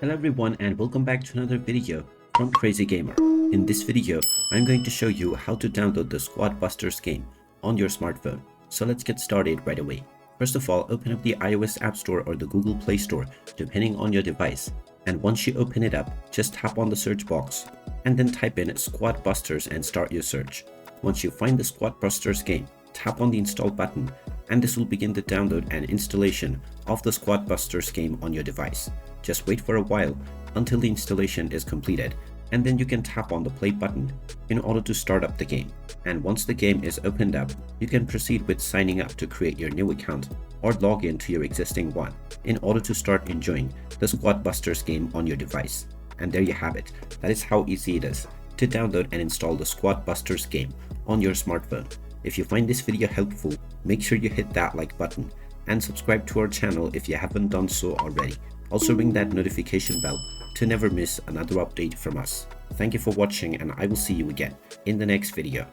Hello everyone and welcome back to another video from Crazy Gamer. In this video, I'm going to show you how to download the Squad Busters game on your smartphone. So let's get started right away. First of all, open up the iOS App Store or the Google Play Store depending on your device. And once you open it up, just tap on the search box and then type in Squad Busters and start your search. Once you find the Squad Busters game, tap on the install button and this will begin the download and installation of the Squad Busters game on your device. Just wait for a while until the installation is completed and then you can tap on the play button in order to start up the game. And once the game is opened up, you can proceed with signing up to create your new account or log in to your existing one in order to start enjoying the Squad Busters game on your device. And there you have it. That is how easy it is to download and install the Squad Busters game on your smartphone. If you find this video helpful, make sure you hit that like button and subscribe to our channel if you haven't done so already. Also ring that notification bell to never miss another update from us. Thank you for watching and I will see you again in the next video.